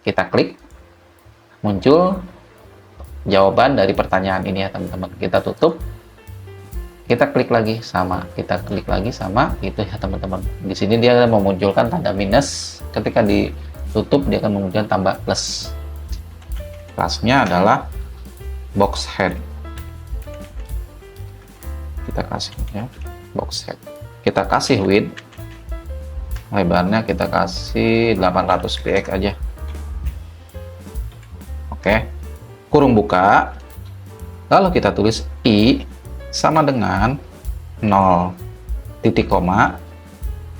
kita klik, muncul jawaban dari pertanyaan ini ya teman-teman. Kita tutup, kita klik lagi sama, itu ya teman-teman. Di sini dia akan memunculkan tanda minus, ketika ditutup dia akan memunculkan tambah plus. Kelasnya adalah box head. Kita kasih ya, box head. Kita kasih width, lebarnya kita kasih 800 px aja. Oke, kurung buka, lalu kita tulis i sama dengan 0, titik koma,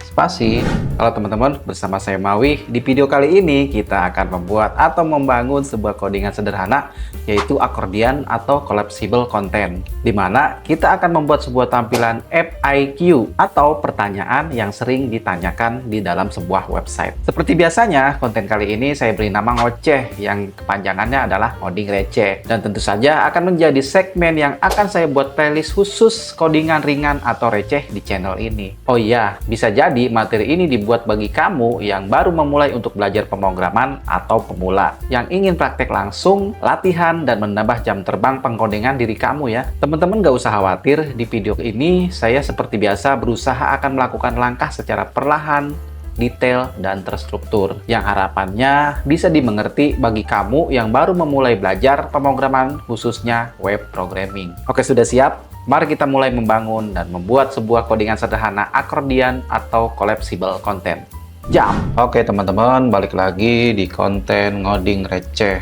spasi. Halo teman-teman, bersama saya Mawi. Di video kali ini kita akan membuat atau membangun sebuah codingan sederhana, yaitu akordian atau collapsible content, di mana kita akan membuat sebuah tampilan FAQ atau pertanyaan yang sering ditanyakan di dalam sebuah website. Seperti biasanya, konten kali ini saya beri nama ngoceh, yang kepanjangannya adalah ngoding receh, dan tentu saja akan menjadi segmen yang akan saya buat playlist khusus codingan ringan atau receh di channel ini. Oh iya, bisa jadi materi ini dibuat bagi kamu yang baru memulai untuk belajar pemrograman atau pemula, yang ingin praktek langsung, latihan, dan menambah jam terbang pengkodingan diri kamu ya. Teman-teman gak usah khawatir, di video ini saya seperti biasa berusaha akan melakukan langkah secara perlahan, detail, dan terstruktur, yang harapannya bisa dimengerti bagi kamu yang baru memulai belajar pemrograman, khususnya web programming. Oke, sudah siap? Mari kita mulai membangun dan membuat sebuah codingan sederhana akordian atau collapsible content. Jam! Oke teman-teman, balik lagi di konten ngoding receh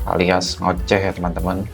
alias ngoceh ya teman-teman.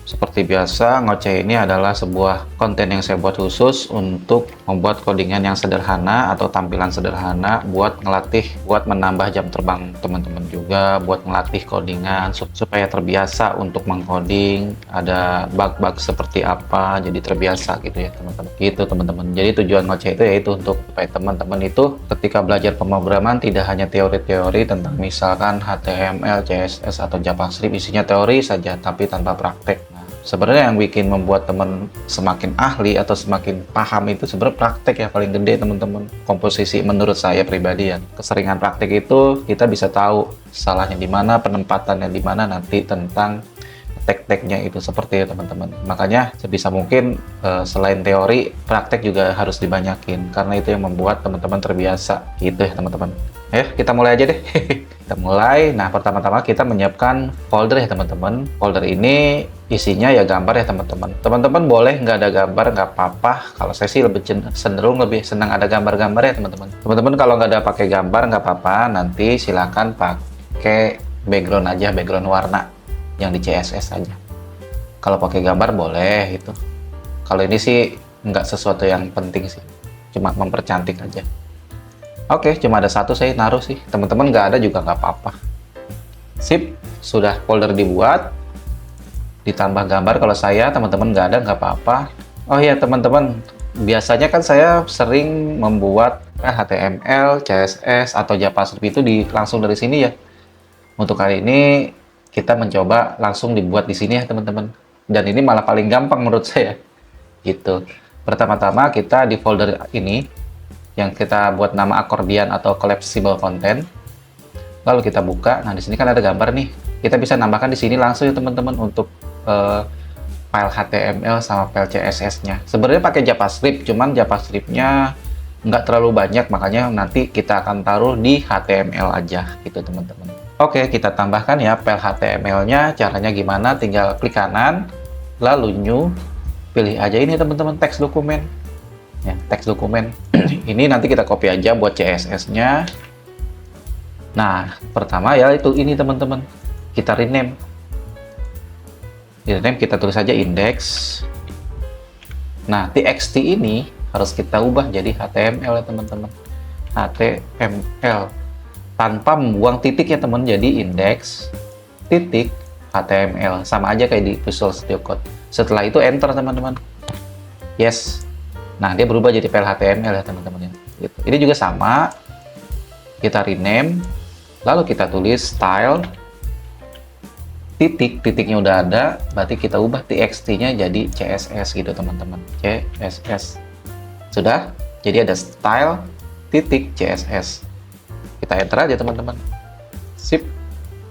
Seperti biasa, ngoceh ini adalah sebuah konten yang saya buat khusus untuk membuat codingan yang sederhana atau tampilan sederhana buat ngelatih, buat menambah jam terbang teman-teman juga, buat ngelatih codingan supaya terbiasa untuk mengcoding, ada bug-bug seperti apa, jadi terbiasa gitu ya teman-teman. Gitu teman-teman. Jadi tujuan ngoceh itu yaitu untuk supaya teman-teman itu ketika belajar pemrograman tidak hanya teori-teori tentang misalkan HTML, CSS, atau JavaScript, isinya teori saja tapi tanpa praktek. Sebenarnya yang bikin membuat teman semakin ahli atau semakin paham itu sebenarnya praktek ya paling gede teman-teman. Komposisi menurut saya pribadi ya. Keseringan praktek itu kita bisa tahu salahnya di mana, penempatannya di mana nanti tentang tek-teknya itu seperti itu teman-teman. Makanya sebisa mungkin selain teori, praktek juga harus dibanyakin karena itu yang membuat teman-teman terbiasa gitu ya teman-teman. Kita mulai aja deh. Kita mulai. Nah, pertama-tama kita menyiapkan folder ya teman-teman. Folder ini isinya ya gambar ya teman-teman. Teman-teman boleh nggak ada gambar nggak apa-apa. Kalau saya sih lebih cenderung lebih senang ada gambar-gambar ya teman-teman. Teman-teman kalau nggak ada pakai gambar nggak apa-apa. Nanti silakan pakai background aja, background warna yang di CSS aja. Kalau pakai gambar boleh itu. Kalau ini sih nggak sesuatu yang penting sih. Cuma mempercantik aja. Oke, cuma ada satu saya naruh sih. Teman-teman nggak ada juga nggak apa-apa. Sip, sudah folder dibuat. Ditambah gambar kalau saya, teman-teman nggak ada nggak apa-apa. Oh iya teman-teman, biasanya kan saya sering membuat HTML, CSS, atau JavaScript itu langsung dari sini ya. Untuk kali ini kita mencoba langsung dibuat di sini ya teman-teman. Dan ini malah paling gampang menurut saya. Gitu. Pertama-tama kita di folder ini, yang kita buat nama akordian atau collapsible content. Lalu kita buka. Nah, di sini kan ada gambar nih. Kita bisa nambahkan di sini langsung ya teman-teman untuk file HTML sama file CSS-nya. Sebenarnya pakai JavaScript, cuman JavaScript-nya nggak terlalu banyak, makanya nanti kita akan taruh di HTML aja gitu teman-teman. Oke, kita tambahkan ya file HTML-nya. Caranya gimana? Tinggal klik kanan, lalu new, pilih aja ini teman-teman, teks dokumen. Ya, teks dokumen. Ini nanti kita copy aja buat CSS-nya. Nah, pertama ya itu ini teman-teman. Kita rename. Di rename kita tulis aja index. Nah, txt ini harus kita ubah jadi HTML ya teman-teman. HTML tanpa membuang titik ya teman. Jadi index titik HTML sama aja kayak di Visual Studio Code. Setelah itu enter teman-teman. Yes. Nah, dia berubah jadi file HTML ya teman-teman ya. Gitu. Ini juga sama. Kita rename, lalu kita tulis style titiknya udah ada, berarti kita ubah txt-nya jadi CSS gitu teman-teman. CSS. Sudah? Jadi ada style titik CSS. Kita enter aja teman-teman. Sip.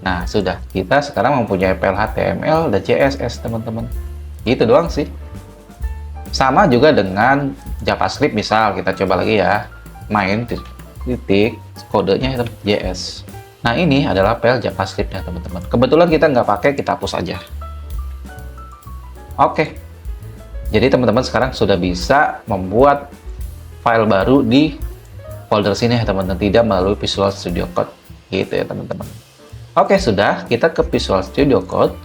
Nah, sudah. Kita sekarang mempunyai file HTML dan CSS, teman-teman. Gitu doang sih. Sama juga dengan JavaScript, misal kita coba lagi ya. Main titik kodenya JS. Nah, ini adalah file JavaScript ya, teman-teman. Kebetulan kita nggak pakai, kita hapus aja. Oke. Jadi teman-teman sekarang sudah bisa membuat file baru di folder sini ya, teman-teman. Tidak melalui Visual Studio Code. Gitu ya, teman-teman. Oke, sudah. Kita ke Visual Studio Code.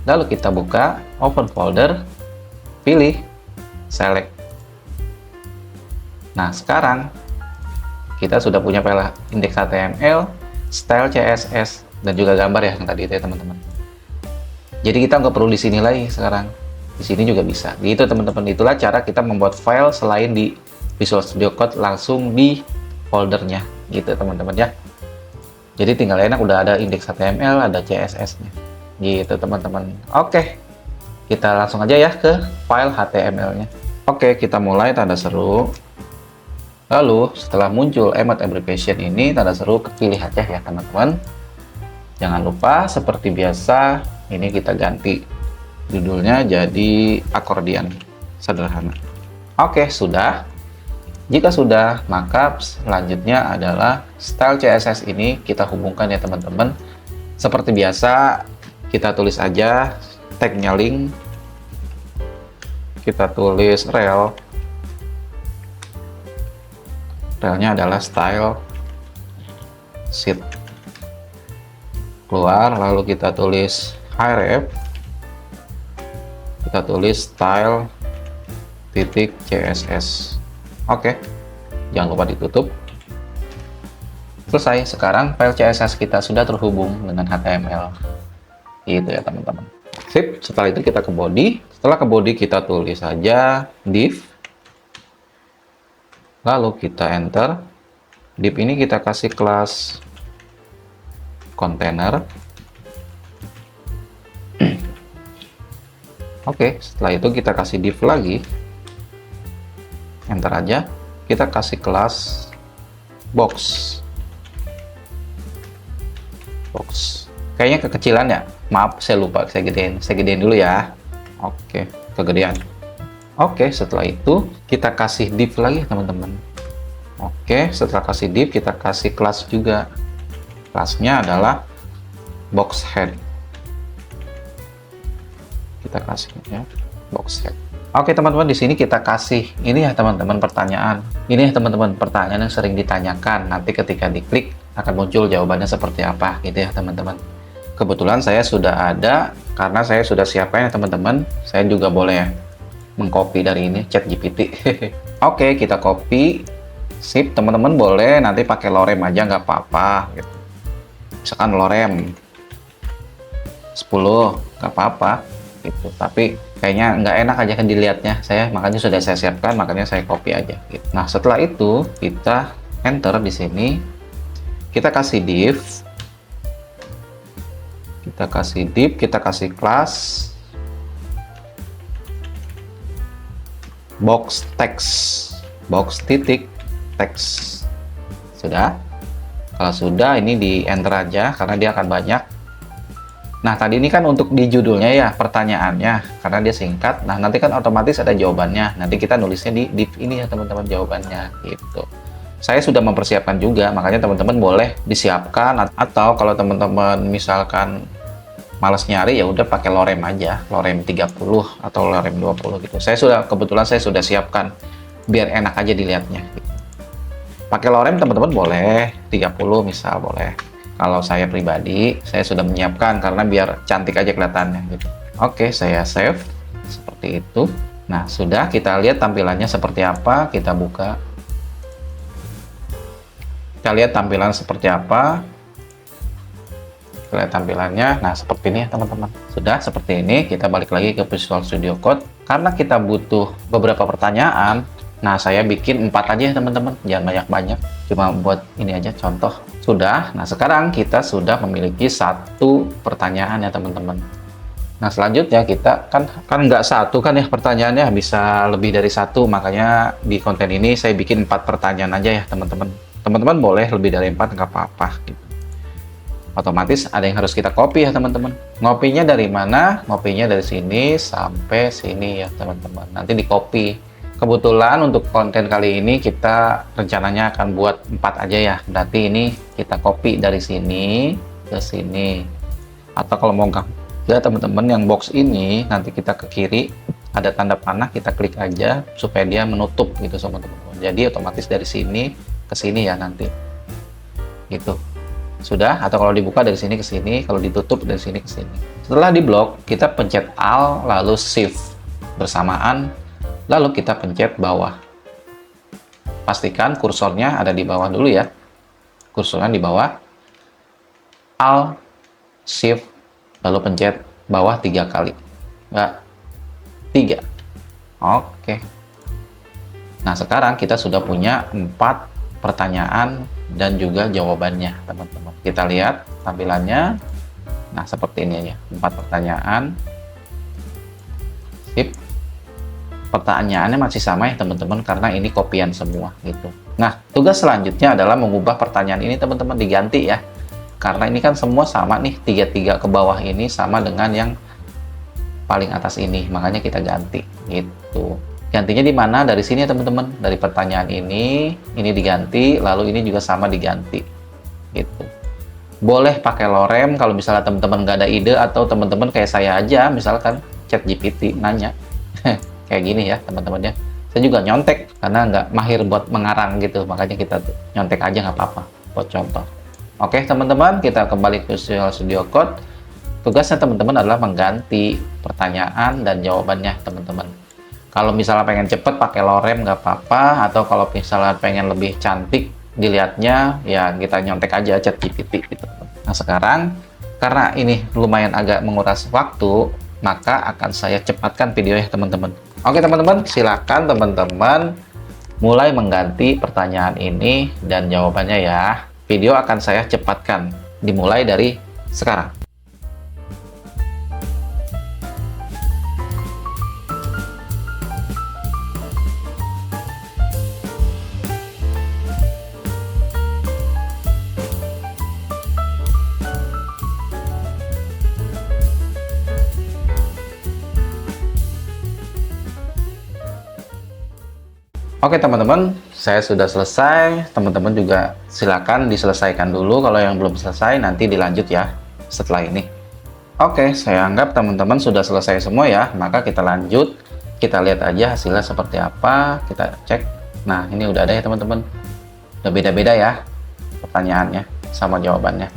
Lalu kita buka Open Folder. Pilih Select. Nah, sekarang kita sudah punya file index HTML, style CSS, dan juga gambar ya yang tadi itu ya, teman-teman. Jadi kita nggak perlu di sini lagi sekarang. Di sini juga bisa. Gitu teman-teman. Itulah cara kita membuat file selain di Visual Studio Code langsung di foldernya. Gitu teman-teman ya. Jadi tinggal enak udah ada index HTML, ada CSS-nya. Gitu teman-teman. Oke. Kita langsung aja ya ke file HTML-nya. Oke, kita mulai tanda seru. Lalu setelah muncul emot abbreviation ini, tanda seru kepilih aja ya teman-teman. Jangan lupa seperti biasa ini kita ganti judulnya jadi akordian sederhana. Oke, sudah. Jika sudah, maka selanjutnya adalah style CSS ini kita hubungkan ya teman-teman. Seperti biasa kita tulis aja tagnya link. Kita tulis rel. Relnya adalah style sheet. Keluar, lalu kita tulis href. Kita tulis style titik CSS. Oke, jangan lupa ditutup. Selesai. Sekarang file CSS kita sudah terhubung dengan HTML. Gitu ya teman-teman. Sip. Setelah itu kita ke body. Setelah ke body kita tulis saja div. Lalu kita enter. Div ini kita kasih kelas container. Oke, setelah itu kita kasih div lagi. Enter aja. Kita kasih kelas box. Kayaknya kekecilan ya. Maaf, saya lupa. Saya gedein dulu ya. Oke, kegedean. Oke, setelah itu kita kasih div lagi teman-teman. Oke, setelah kasih div kita kasih kelas juga. Kelasnya adalah box head. Kita kasih ya box head. Oke teman-teman, di sini kita kasih ini ya teman-teman pertanyaan. Ini ya teman-teman pertanyaan yang sering ditanyakan. Nanti ketika diklik akan muncul jawabannya seperti apa gitu ya teman-teman. Kebetulan saya sudah ada karena saya sudah siapkan ya teman-teman. Saya juga boleh mengcopy dari ini ChatGPT. Oke, kita copy. Sip, teman-teman boleh nanti pakai lorem aja nggak apa-apa gitu. Misalkan lorem 10 nggak apa-apa gitu, tapi kayaknya nggak enak aja kan dilihatnya, makanya sudah saya siapkan, makanya saya copy aja gitu. Nah setelah itu kita enter di sini, kita kasih div, kita kasih kelas box titik text. Sudah. Kalau sudah, ini di enter aja karena dia akan banyak. Nah tadi ini kan untuk di judulnya ya pertanyaannya, karena dia singkat. Nah nanti kan otomatis ada jawabannya, nanti kita nulisnya di div ini ya teman-teman jawabannya gitu. Saya sudah mempersiapkan juga, makanya teman-teman boleh disiapkan, atau kalau teman-teman misalkan males nyari ya udah pakai lorem aja, lorem 30 atau lorem 20 gitu. Kebetulan saya sudah siapkan biar enak aja dilihatnya gitu. Pakai lorem teman-teman boleh 30 misal boleh. Kalau saya pribadi, saya sudah menyiapkan karena biar cantik aja kelihatannya gitu. Oke, saya save seperti itu. Nah, sudah, kita lihat tampilannya seperti apa. Kita buka. Kita lihat tampilan seperti apa. Kita lihat tampilannya. Nah, seperti ini ya teman-teman. Sudah seperti ini, kita balik lagi ke Visual Studio Code. Karena kita butuh beberapa pertanyaan, nah saya bikin 4 aja ya teman-teman, jangan banyak-banyak, cuma buat ini aja contoh. Sudah. Nah sekarang kita sudah memiliki 1 pertanyaan ya teman-teman. Nah selanjutnya kita kan nggak 1 kan ya pertanyaannya, bisa lebih dari 1, makanya di konten ini saya bikin 4 pertanyaan aja ya teman-teman. Teman-teman boleh lebih dari 4 nggak apa-apa gitu. Otomatis ada yang harus kita copy ya teman-teman. Ngopinya dari mana? Ngopinya dari sini sampai sini ya teman-teman. Nanti di copy. Kebetulan untuk konten kali ini kita rencananya akan buat 4 aja ya. Berarti ini kita copy dari sini ke sini. Atau kalau mau ya teman-teman, yang box ini nanti kita ke kiri ada tanda panah, kita klik aja supaya dia menutup gitu sama teman-teman. Jadi otomatis dari sini ke sini ya nanti. Gitu. Sudah, atau kalau dibuka dari sini ke sini, kalau ditutup dari sini ke sini. Setelah diblok, kita pencet Alt lalu Shift bersamaan, lalu kita pencet bawah. Pastikan kursornya ada di bawah dulu ya. Kursornya di bawah. Alt Shift lalu pencet bawah 3 kali. Enggak, 3. Oke. Nah, sekarang kita sudah punya 4 pertanyaan dan juga jawabannya, teman-teman. Kita lihat tampilannya. Nah, seperti ini ya. 4 pertanyaan. Sip. Pertanyaannya masih sama ya, teman-teman, karena ini kopian semua gitu. Nah, tugas selanjutnya adalah mengubah pertanyaan ini, teman-teman, diganti ya. Karena ini kan semua sama nih, 3 ke bawah ini sama dengan yang paling atas ini, makanya kita ganti gitu. Gantinya di mana? Dari sini ya teman-teman, dari pertanyaan ini diganti, lalu ini juga sama diganti gitu. Boleh pakai lorem kalau misalnya teman-teman nggak ada ide, atau teman-teman kayak saya aja misalkan chat GPT nanya kayak gini ya teman-teman ya. Saya juga nyontek karena nggak mahir buat mengarang gitu, makanya kita nyontek aja nggak apa-apa buat contoh. Oke teman-teman, kita kembali ke Visual Studio Code. Tugasnya teman-teman adalah mengganti pertanyaan dan jawabannya teman-teman. Kalau misalnya pengen cepet pakai lorem nggak apa-apa, atau kalau misalnya pengen lebih cantik dilihatnya ya kita nyontek aja chat GPT gitu. Nah sekarang karena ini lumayan agak menguras waktu, maka akan saya cepatkan videonya teman-teman. Oke teman-teman, silakan teman-teman mulai mengganti pertanyaan ini dan jawabannya ya. Video akan saya cepatkan, dimulai dari sekarang. Oke teman-teman, saya sudah selesai. Teman-teman juga silakan diselesaikan dulu. Kalau yang belum selesai nanti dilanjut ya setelah ini. Oke, saya anggap teman-teman sudah selesai semua ya. Maka kita lanjut. Kita lihat aja hasilnya seperti apa. Kita cek. Nah, ini udah ada ya teman-teman. Udah beda-beda ya pertanyaannya sama jawabannya.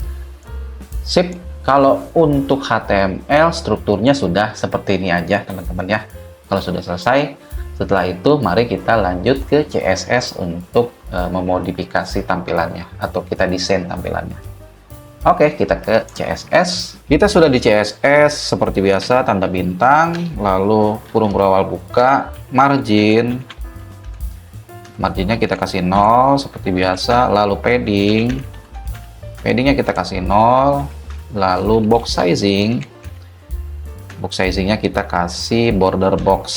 Sip. Kalau untuk HTML strukturnya sudah seperti ini aja teman-teman ya. Kalau sudah selesai, setelah itu mari kita lanjut ke CSS untuk memodifikasi tampilannya atau kita desain tampilannya. Oke, kita ke CSS. Kita sudah di CSS seperti biasa, tanda bintang, lalu kurung berawal buka, margin. Marginnya kita kasih 0 seperti biasa, lalu padding. Paddingnya kita kasih 0, lalu box sizing. Box sizingnya kita kasih border box.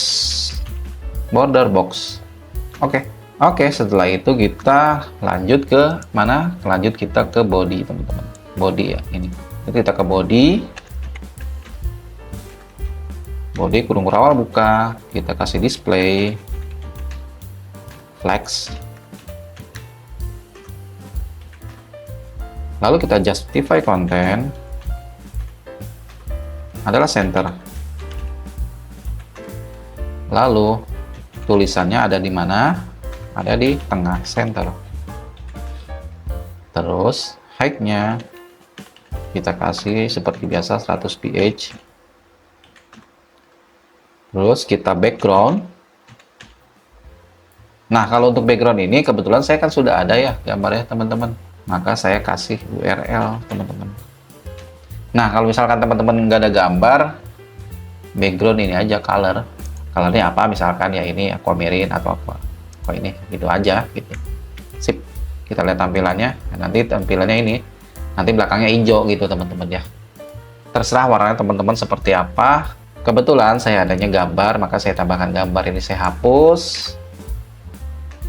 Oke, setelah itu kita lanjut ke mana? Lanjut kita ke body teman-teman. Body ya, ini kita ke body kurung berawal buka, kita kasih display flex, lalu kita justify content adalah center, lalu tulisannya ada di mana? Ada di tengah center. Terus height-nya kita kasih seperti biasa 100 ph. Terus kita background. Nah, kalau untuk background ini kebetulan saya kan sudah ada ya gambarnya teman-teman. Maka saya kasih URL teman-teman. Nah, kalau misalkan teman-teman nggak ada gambar, background ini aja color. Colornya apa, misalkan ya ini aquamarine atau apa, kok ini gitu aja gitu. Sip, kita lihat tampilannya. Nah, nanti tampilannya ini nanti belakangnya hijau gitu teman-teman ya, terserah warnanya teman-teman seperti apa. Kebetulan saya adanya gambar, maka saya tambahkan gambar, ini saya hapus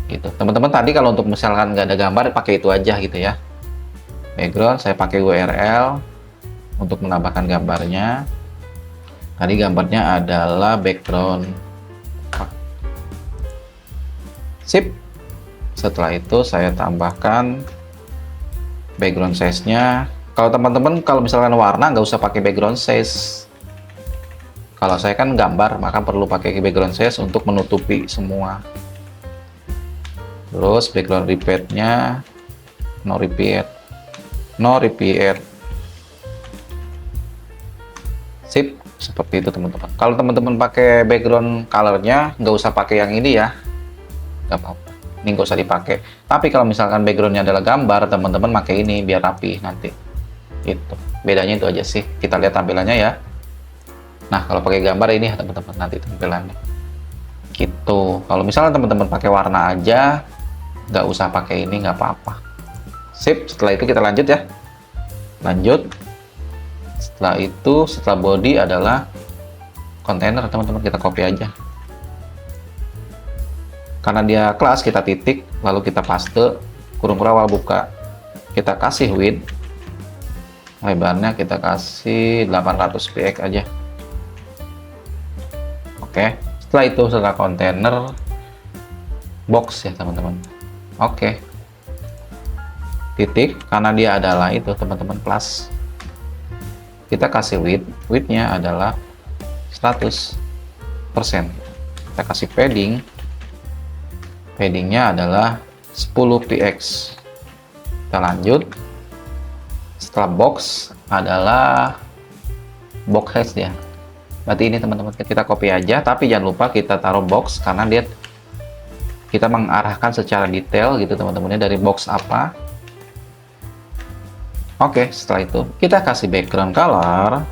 gitu teman-teman. Tadi kalau untuk misalkan nggak ada gambar pakai itu aja gitu ya. background, saya pakai URL untuk menambahkan gambarnya. Tadi gambarnya adalah background. Sip. Setelah itu saya tambahkan background size-nya. Kalau teman-teman kalau misalkan warna nggak usah pakai background size. Kalau saya kan gambar, maka perlu pakai background size untuk menutupi semua. Terus background repeat-nya no repeat. Sip, seperti itu teman-teman. Kalau teman-teman pakai background color-nya, nggak usah pakai yang ini ya, nggak apa-apa. Ini nggak usah dipakai. Tapi kalau misalkan background-nya adalah gambar, teman-teman pakai ini biar rapi nanti. Itu bedanya itu aja sih. Kita lihat tampilannya ya. Nah, kalau pakai gambar ini ya teman-teman, nanti tampilannya gitu. Kalau misalnya teman-teman pakai warna aja, nggak usah pakai ini, nggak apa-apa. Sip, setelah itu kita lanjut ya. Lanjut. Setelah itu, setelah body adalah kontainer, teman-teman, kita copy aja. Karena dia kelas, kita titik, lalu kita paste, kurung awal buka, kita kasih width, lebarnya kita kasih 800 px aja. Oke, setelah itu setelah kontainer box ya teman-teman. Oke, titik, karena dia adalah itu teman-teman plus, kita kasih width-nya adalah 100%. Kita kasih paddingnya adalah 10 px. Kita lanjut. Setelah box adalah box height ya. Berarti ini teman-teman kita copy aja, tapi jangan lupa kita taruh box karena kita mengarahkan secara detail gitu teman-temannya dari box apa. Oke, setelah itu kita kasih background color.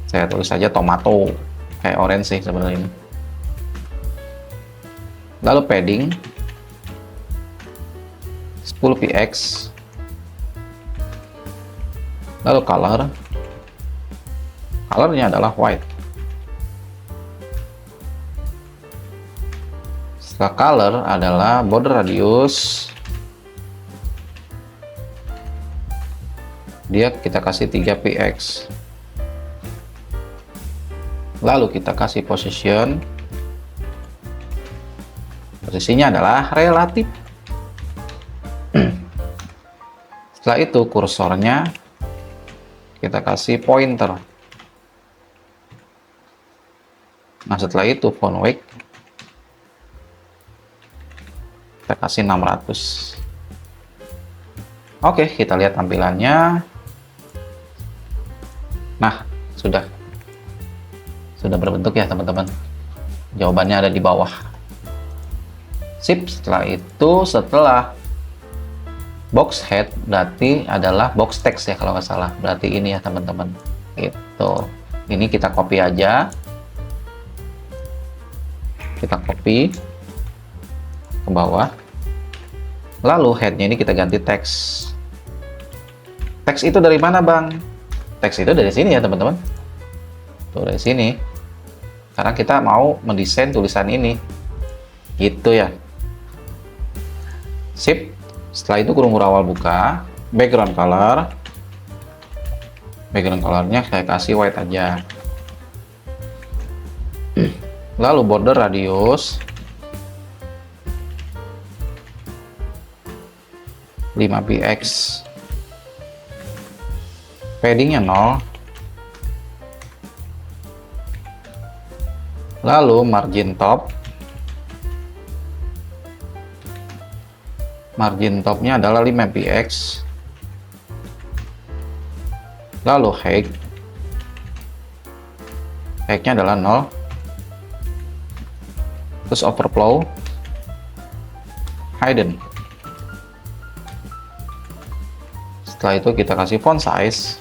Saya tulis saja tomato, kayak orange sih sebenarnya ini. Lalu padding 10 px. Lalu colornya adalah white. Setelah color adalah border radius, dia kita kasih 3 px. Lalu kita kasih position, posisinya adalah relatif. Setelah itu kursornya kita kasih pointer. Nah, setelah itu font weight kita kasih 600. Oke, kita lihat tampilannya. Nah, sudah berbentuk ya teman-teman. Jawabannya ada di bawah. Sip, setelah box head berarti adalah box text ya kalau nggak salah. Berarti ini ya teman-teman. Gitu. Ini kita copy aja. Kita copy ke bawah. Lalu headnya ini kita ganti teks. Teks itu dari mana bang? Teks itu dari sini ya teman-teman. Tuh dari sini. Karena kita mau mendesain tulisan ini. Gitu ya. Sip. Setelah itu kurung awal buka, background colornya saya kasih white aja. Lalu border radius 5 px, paddingnya 0. Lalu margin topnya adalah 5 px. Lalu height-nya adalah 0. Terus overflow hidden. Setelah itu kita kasih font size.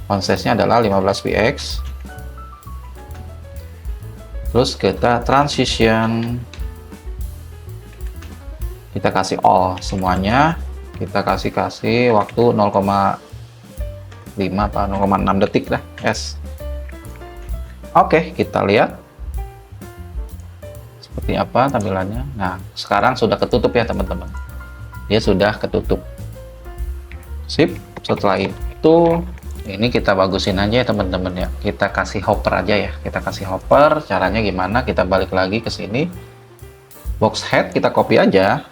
Font size-nya adalah 15 px. Terus kita transition, kita kasih all semuanya, kita kasih waktu 0,5 atau 0,6 detik lah, yes. Oke, kita lihat seperti apa tampilannya. Nah, sekarang sudah ketutup ya teman-teman. Dia sudah ketutup. Sip. Setelah itu ini kita bagusin aja ya teman-teman ya. Kita kasih hopper aja ya. Kita kasih hopper. Caranya gimana? Kita balik lagi ke sini. Box head kita copy aja.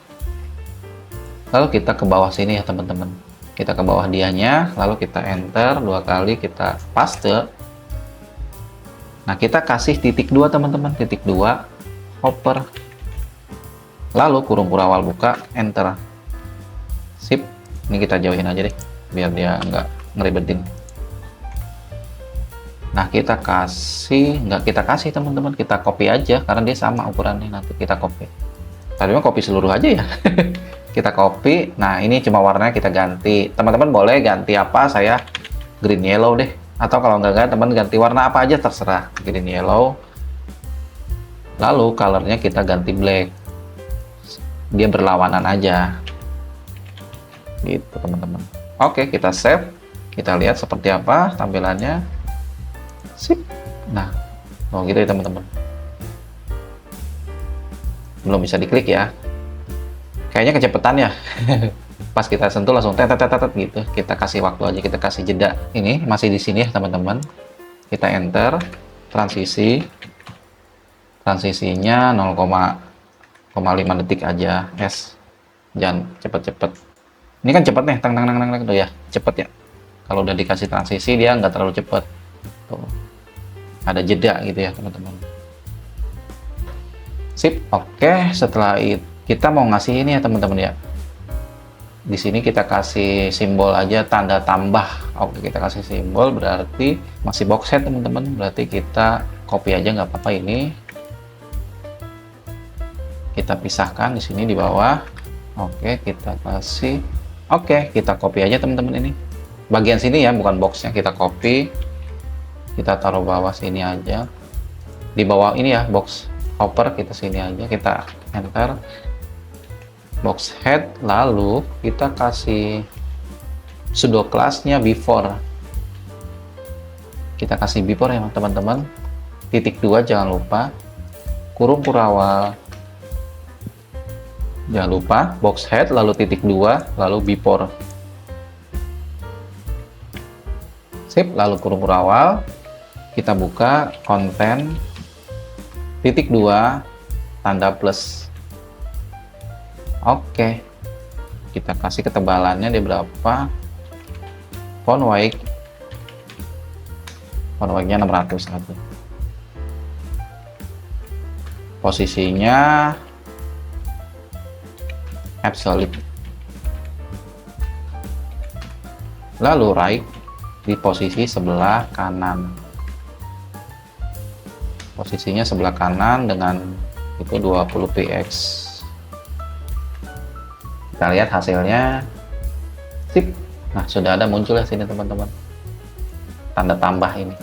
Lalu kita ke bawah sini ya teman-teman. Kita ke bawah dianya. Lalu kita enter 2 kali. Kita paste. Nah, kita kasih titik 2 teman-teman, titik 2 hopper. Lalu kurung awal buka, enter. Sip. Ini kita jauhin aja deh, biar dia nggak ngeribetin. Nah, kita kasih teman-teman, kita copy aja karena dia sama ukurannya. Nanti kita copy. Tadi mah copy seluruh aja ya. Kita copy. Nah, ini cuma warnanya kita ganti. Teman-teman boleh ganti apa? Saya green yellow deh. Atau kalau enggak teman ganti warna apa aja terserah, green yellow. Lalu colornya kita ganti black, dia berlawanan aja gitu teman-teman. Oke, kita save, kita lihat seperti apa tampilannya. Sip. Nah, gitu ya teman-teman. Belum bisa diklik ya, kayaknya kecepatan ya. Pas kita sentuh langsung tet gitu. Kita kasih waktu aja, kita kasih jeda. Ini masih di sini ya teman-teman. Kita enter transisi. Transisinya 0,5 detik aja. Jangan cepet-cepet. Ini kan cepet nih, tang tuh ya, cepet ya. Kalau udah dikasih transisi dia nggak terlalu cepet. Tuh. Ada jeda gitu ya teman-teman. Sip. Oke, setelah itu kita mau ngasih ini ya teman-teman ya. Di sini kita kasih simbol aja, tanda tambah. Oke, kita kasih simbol berarti masih box set teman-teman. Berarti kita copy aja nggak apa-apa ini. Kita pisahkan di sini di bawah. Oke, kita kasih. Oke, kita copy aja teman-teman ini. Bagian sini ya, bukan boxnya, kita copy. Kita taruh bawah sini aja. Di bawah ini ya, box hopper kita sini aja, kita enter. Box head, lalu kita kasih pseudo kelasnya before. Kita kasih before ya teman-teman. Titik 2 jangan lupa. Kurung awal. Jangan lupa box head lalu titik 2 lalu before. Sip, lalu kurung awal. Kita buka konten titik 2 tanda plus. Oke, kita kasih ketebalannya di berapa? Font weight-nya 600 aja. Posisinya absolute. Lalu right di posisi sebelah kanan. Posisinya sebelah kanan dengan itu 20 px. Kita lihat hasilnya. Sip. Nah, sudah ada muncul ya sini teman-teman. Tanda tambah ini.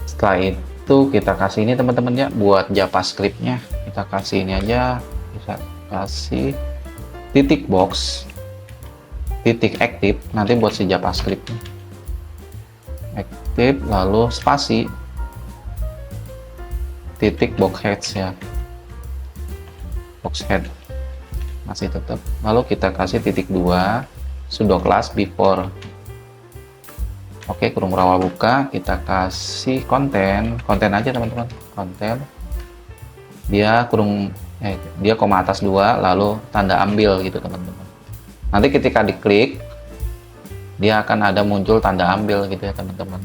Setelah itu kita kasih ini teman-teman ya, buat JavaScript-nya. Kita kasih ini aja, bisa kasih titik box, titik aktif, nanti buat si JavaScript-nya. Aktif, lalu spasi, titik box heads ya. Box head. Masih tetap, lalu kita kasih titik 2 pseudo class before. Oke, kurung rawa buka, kita kasih konten aja teman-teman, konten dia dia koma atas 2 lalu tanda ambil gitu teman-teman. Nanti ketika diklik dia akan ada muncul tanda ambil gitu ya teman-teman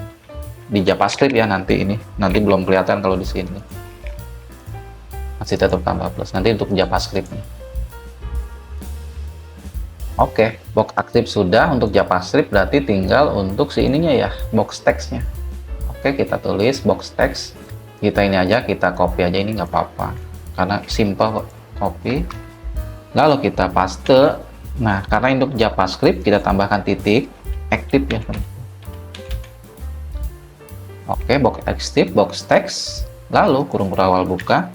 di JavaScript ya. Nanti belum kelihatan kalau di sini, masih tetap tambah plus nanti untuk JavaScript nih. Oke, box aktif sudah untuk JavaScript, berarti tinggal untuk si ininya ya, box text-nya. Oke, kita tulis box text. Kita ini aja, kita copy aja, ini nggak apa-apa. Karena simple copy. Lalu kita paste. Nah, karena untuk JavaScript, kita tambahkan titik aktif ya. Oke, box aktif, box text. Lalu kurung berawal buka.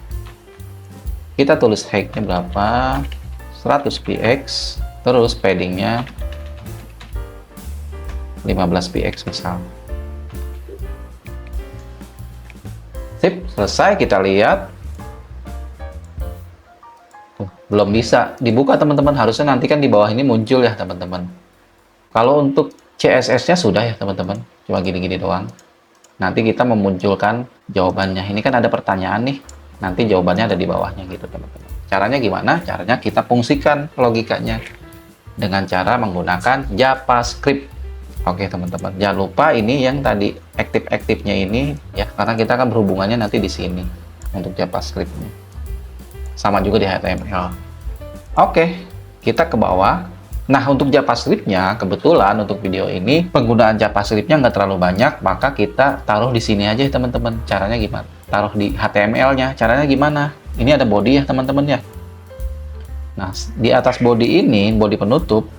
Kita tulis height-nya berapa? 100 px. Terus paddingnya 15 px misal. Sip, selesai. Kita lihat belum bisa dibuka teman-teman. Harusnya nanti kan di bawah ini muncul ya teman-teman. Kalau untuk CSS-nya sudah ya teman-teman, cuma gini-gini doang. Nanti kita memunculkan jawabannya. Ini kan ada pertanyaan nih, nanti jawabannya ada di bawahnya gitu teman-teman. Caranya gimana? Caranya kita fungsikan logikanya dengan cara menggunakan JavaScript. Oke teman-teman, jangan lupa ini yang tadi aktif-aktifnya ini ya, karena kita akan berhubungannya nanti di sini untuk JavaScript-nya. Sama juga di HTML. Oke, kita ke bawah. Nah, untuk JavaScript-nya, kebetulan untuk video ini penggunaan JavaScript-nya nggak terlalu banyak, maka kita taruh di sini aja ya teman-teman. Caranya gimana? Taruh di HTML-nya. Caranya gimana? Ini ada body ya teman-teman ya. Nah, di atas body ini, body penutup,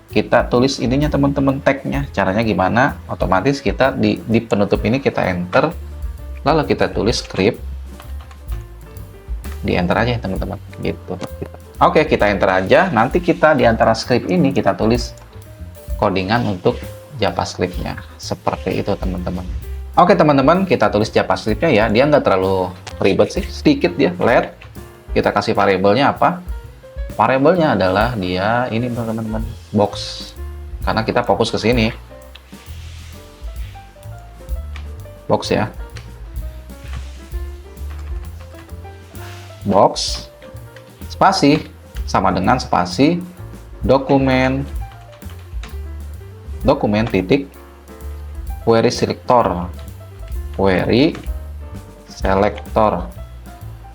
kita tulis ininya teman-teman, tag-nya. Caranya gimana? Otomatis kita di penutup ini kita enter, lalu kita tulis script, di enter aja ya teman-teman, gitu. Oke, kita enter aja. Nanti kita di antara script ini kita tulis codingan untuk JavaScript-nya, seperti itu teman-teman. Oke teman-teman, kita tulis JavaScript-nya ya. Dia nggak terlalu ribet sih, sedikit dia. Let, kita kasih variabelnya apa? Variabelnya adalah dia ini teman-teman, box, karena kita fokus ke sini, box ya, box spasi sama dengan spasi dokumen titik query selector,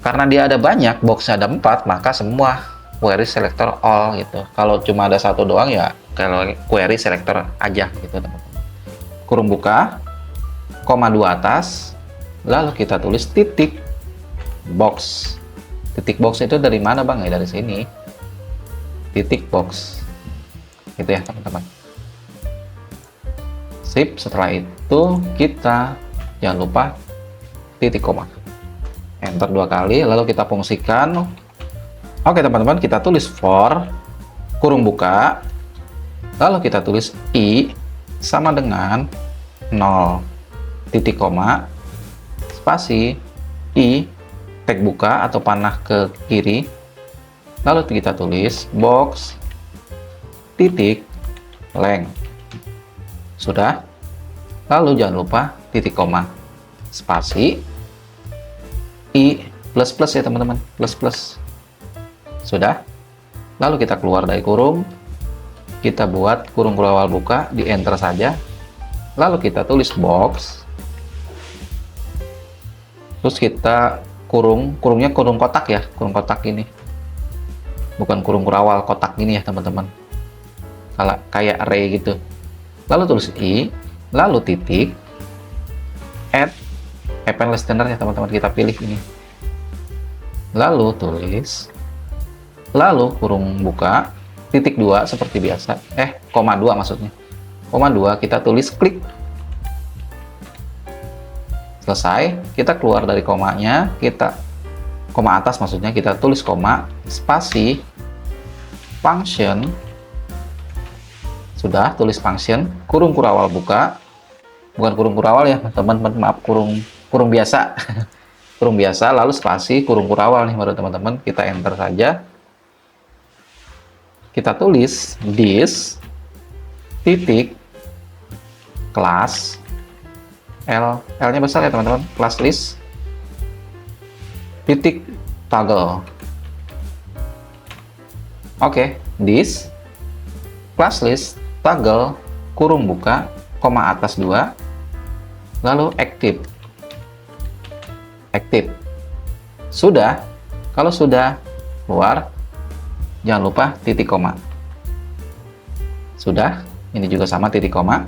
karena dia ada banyak, boxnya ada 4, maka semua query selector all gitu. Kalau cuma ada satu doang ya kalau query selector aja gitu teman-teman. Kurung buka, koma 2 atas, lalu kita tulis titik box. Titik box itu dari mana bang? Ya dari sini, titik box gitu ya teman-teman. Sip, setelah itu kita jangan lupa titik koma, enter 2 kali, lalu kita fungsikan. Oke teman-teman, kita tulis for kurung buka, lalu kita tulis i sama dengan 0 titik koma spasi i tag buka atau panah ke kiri, lalu kita tulis box titik length. Sudah, lalu jangan lupa titik koma spasi i plus plus ya teman-teman, plus plus. Sudah, lalu kita keluar dari kurung, kita buat kurung awal buka, di enter saja, lalu kita tulis box, terus kita kurungnya kurung kotak ya, kurung kotak ini, bukan kurung kurawal, kotak ini ya teman-teman, kalau kayak array gitu. Lalu tulis i, lalu titik add append listener ya teman-teman, kita pilih ini, lalu tulis, lalu kurung buka titik 2 seperti biasa, koma 2 maksudnya, koma 2 kita tulis klik. Selesai, kita keluar dari komanya, kita koma atas maksudnya, kita tulis koma spasi function. Sudah, tulis function kurung kurawal buka, bukan kurung kurawal ya teman-teman, maaf, kurung biasa. Kurung biasa, lalu spasi kurung kurawal nih baru teman-teman, kita enter saja. Kita tulis this titik kelas L-nya besar ya teman-teman, class list titik toggle. Oke, this class list toggle kurung buka koma atas 2, lalu active. Sudah, kalau sudah keluar, jangan lupa titik koma. Sudah, ini juga sama titik koma,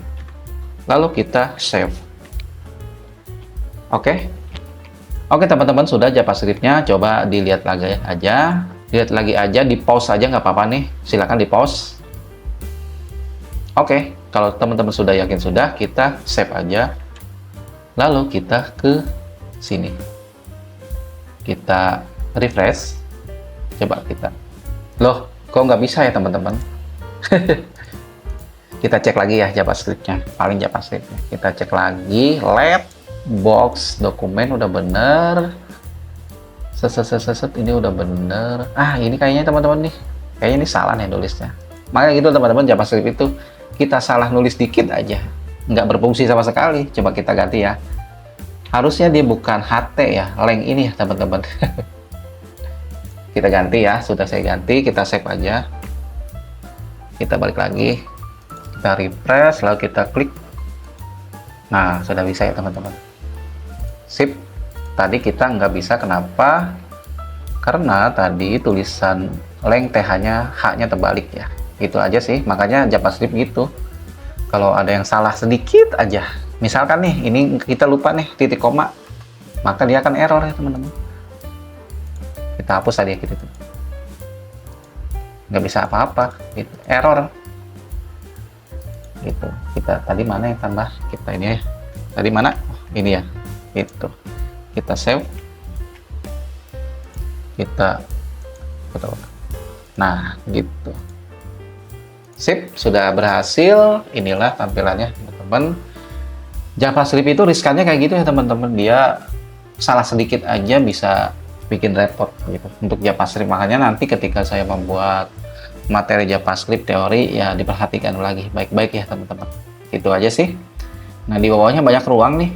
lalu kita save. Oke teman-teman, sudah JavaScript-nya, coba dilihat lagi aja, di pause aja nggak apa-apa nih, silakan di pause. Oke, kalau teman-teman sudah yakin sudah, kita save aja, lalu kita ke sini, kita refresh, coba kita, loh kok nggak bisa ya teman-teman. Kita cek lagi ya JavaScript-nya, paling JavaScript-nya kita cek lagi, let box dokumen udah bener, Set, ini udah bener. Ah, ini kayaknya teman-teman nih. Kayaknya ini salah nih nulisnya. Makanya gitu teman-teman, JavaScript itu kita salah nulis dikit aja, nggak berfungsi sama sekali. Coba kita ganti ya. Harusnya dia bukan HT ya, length ini ya teman-teman. Kita ganti ya, sudah saya ganti, kita save aja. Kita balik lagi, kita refresh, lalu kita klik. Nah, sudah bisa ya teman-teman. Sip. Tadi kita nggak bisa, kenapa? Karena tadi tulisan length TH-nya, H-nya terbalik ya. Itu aja sih, makanya JavaScript gitu. Kalau ada yang salah sedikit aja, misalkan nih, ini kita lupa nih titik koma, maka dia akan error ya teman-teman. Kita hapus tadi gitu. Nggak bisa apa-apa, gitu. Error. Gitu. Kita tadi mana yang tambah? Kita ini ya. Tadi mana? Oh, ini ya. Itu. Kita save, kita foto. Nah gitu, sip, sudah berhasil. Inilah tampilannya teman-teman. JavaScript itu riskannya kayak gitu ya teman-teman, dia salah sedikit aja bisa bikin repot gitu untuk JavaScript. Makanya nanti ketika saya membuat materi JavaScript teori ya diperhatikan lagi baik-baik ya teman-teman. Itu aja sih. Nah di bawahnya banyak ruang nih,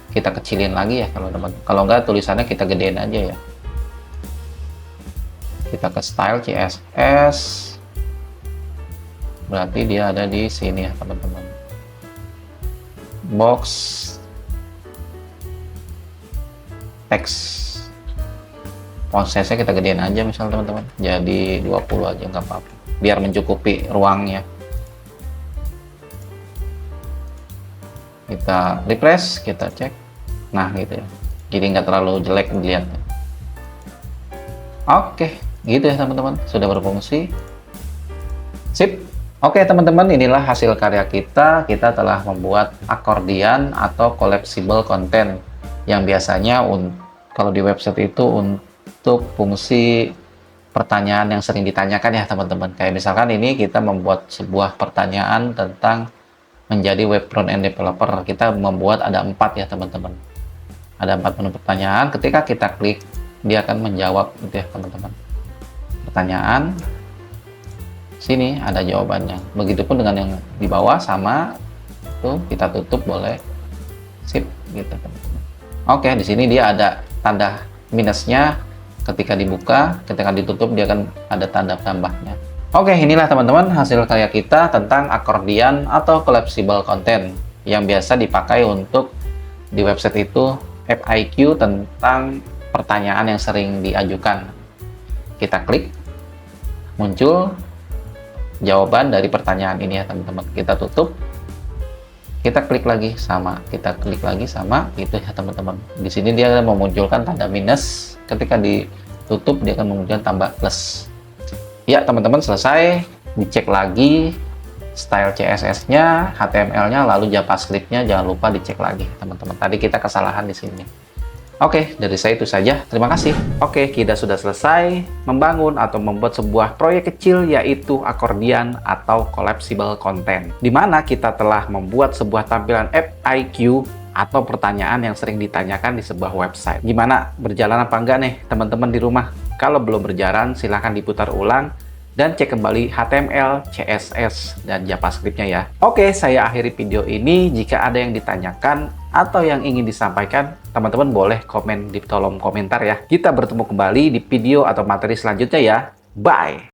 kita kecilin lagi ya teman-teman. Kalau enggak tulisannya kita gedein aja ya. Kita ke style CSS, berarti dia ada di sini ya teman-teman. Box text, font size-nya kita gedein aja misalnya teman-teman, jadi 20 aja nggak apa-apa, biar mencukupi ruangnya. Kita refresh, kita cek. Nah gitu ya, jadi nggak terlalu jelek dilihatnya. Oke, gitu ya teman-teman, sudah berfungsi. Sip. Oke teman-teman, inilah hasil karya kita. Kita telah membuat akordian atau collapsible content yang biasanya kalau di website itu untuk fungsi pertanyaan yang sering ditanyakan ya teman-teman. Kayak misalkan ini kita membuat sebuah pertanyaan tentang menjadi web front-end developer. Kita membuat ada 4 ya teman-teman. Ada 4 menu pertanyaan. Ketika kita klik, dia akan menjawab gitu ya teman-teman. Pertanyaan, sini ada jawabannya. Begitupun dengan yang di bawah sama. Tuh kita tutup boleh. Sip gitu teman-teman. Oke, di sini dia ada tanda minusnya. Ketika dibuka, ketika ditutup dia akan ada tanda tambahnya. Oke, inilah teman-teman hasil karya kita tentang akordian atau collapsible content yang biasa dipakai untuk di website itu FAQ tentang pertanyaan yang sering diajukan. Kita klik, muncul jawaban dari pertanyaan ini ya teman-teman. Kita tutup, kita klik lagi sama, kita klik lagi sama, gitu ya teman-teman. Di sini dia memunculkan tanda minus, ketika ditutup dia akan memunculkan tambah plus. Ya teman-teman, selesai. Dicek lagi style CSS-nya, HTML-nya, lalu JavaScript-nya jangan lupa dicek lagi teman-teman. Tadi kita kesalahan di sini. Oke, dari saya itu saja. Terima kasih. Oke, kita sudah selesai membangun atau membuat sebuah proyek kecil, yaitu akordian atau collapsible content, di mana kita telah membuat sebuah tampilan FAQ atau pertanyaan yang sering ditanyakan di sebuah website. Gimana, berjalan apa enggak nih teman-teman di rumah? Kalau belum berjalan, silahkan diputar ulang dan cek kembali HTML, CSS, dan JavaScript-nya ya. Oke, saya akhiri video ini. Jika ada yang ditanyakan atau yang ingin disampaikan, teman-teman boleh komen di kolom komentar ya. Kita bertemu kembali di video atau materi selanjutnya ya. Bye!